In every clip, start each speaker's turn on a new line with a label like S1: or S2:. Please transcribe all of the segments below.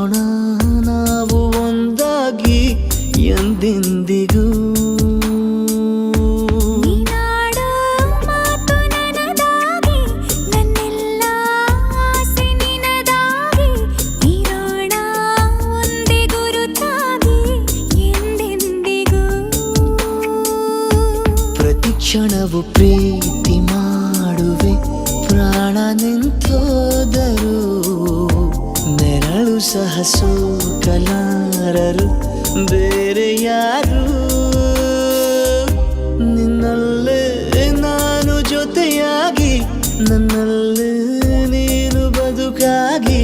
S1: ಬಾಳೋಣ ನಾವು ಒಂದಾಗಿ ಎಂದೆಂದಿಗೂ. ಕ್ಷಣವು ಪ್ರೀತಿ ಮಾಡುವೆ ಪ್ರಾಣ ನಿಂತೋದರು ನೆರಳು ಸಹ ಸೋಕಲಾರರು ಬೇರೆ ಯಾರು. ನಿನ್ನಲ್ಲೇ ನಾನು ಜೊತೆಯಾಗಿ ನನ್ನಲ್ಲೇ ನೀನು ಬದುಕಾಗಿ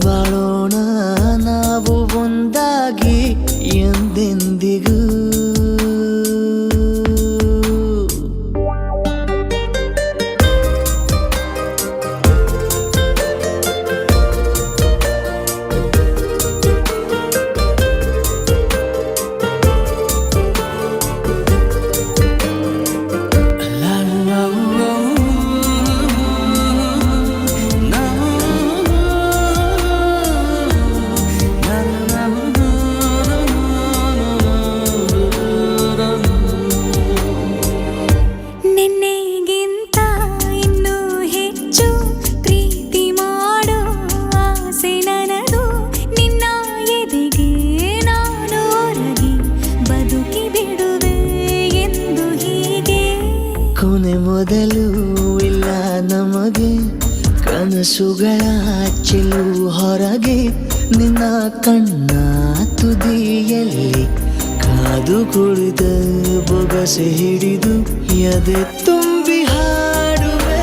S1: ಬಾಳೋಣ ನಾವು ಒಂದಾಗಿ ಎಂದೆಂದಿಗೂ. ಕೊನೆ ಮೊದಲು ಇಲ್ಲ ನಮಗೆ ಕನಸುಗಳ ಚೆಲು ಹೊರಗೆ ನಿನ್ನ ಕಣ್ಣ ತುದಿಯಲ್ಲಿ ಕಾದು ಕುಳಿತ ಬೊಗಸೆ ಹಿಡಿದು ಎದೆ ತುಂಬಿ ಹಾಡುವೆ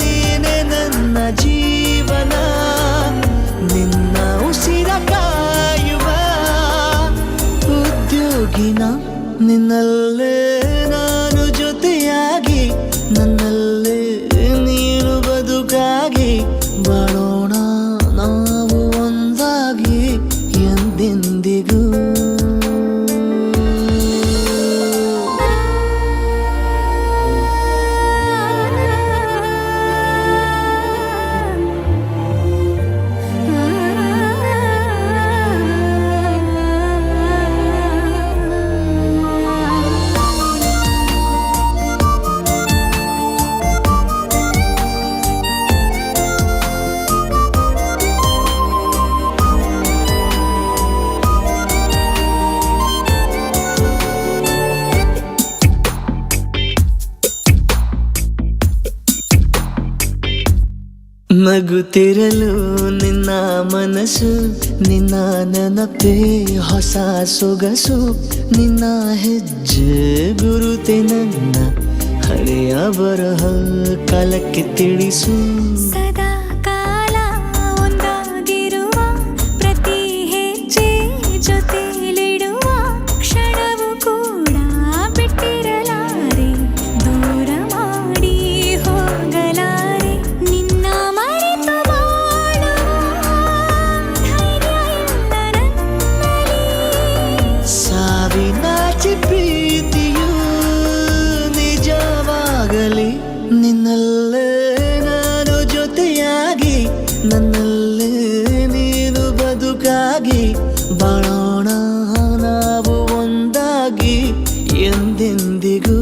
S1: ನೀನೆ ನನ್ನ ಜೀವನ ನಿನ್ನ ಉಸಿರ ಕಾಯುವ ಉದ್ಯೋಗಿನ ನಿನ್ನಲ್ಲೇ ನಾನು ಜೊತೆಯಾಗಿ ನನ್ನಲ್ಲೇ ನೀನು ಬದುಕಾಗಿ ಬಾಳೋಣ ನಾವು ಒಂದಾಗಿ ಎಂದೆಂದಿಗೂ. ನಗುತ್ತಿರಲು ನಿನ್ನ ಮನಸ್ಸು ನಿನ್ನ ನೆನಪೇ ಹೊಸ ಸೊಗಸು ನಿನ್ನ ಹೆಜ್ಜೆ ಗುರುತೆ ನನ್ನ ಹಳೆಯ ಬರಹ ಕಾಲಕ್ಕೆ ತಿಳಿಸು.
S2: ಸದಾ ಕಾಲ ಒಂದಾಗಿರುವ ಪ್ರತಿ ಹೆಜ್ಜೆ ಜೊತೆಲಿಡುವ ಕ್ಷಣವು ಕೂಡ ಬಿಟ್ಟಿರಲಾರೆ ದೂರ ಮಾಡಿ ಹೋಗಲಾರೆ ನಿನ್ನ ಮರೆತು ಬಾಳುವ ಧೈರ್ಯ ಇಲ್ಲ ನನ್ನಲ್ಲಿ.
S1: ಸಾವಿನಾಚೆ ಪ್ರೀತಿಯು ನಿಜವಾಗಲಿ ನಿನ್ನಲ್ಲೇ ನಾನು ಜೊತೆಯಾಗಿ ನನ್ನಲ್ಲೇ ನೀನು ಬದುಕಾಗಿ ಬಾಳೋಣ ನಾವು ಒಂದಾಗಿ ಎಂದೆಂದಿಗೂ.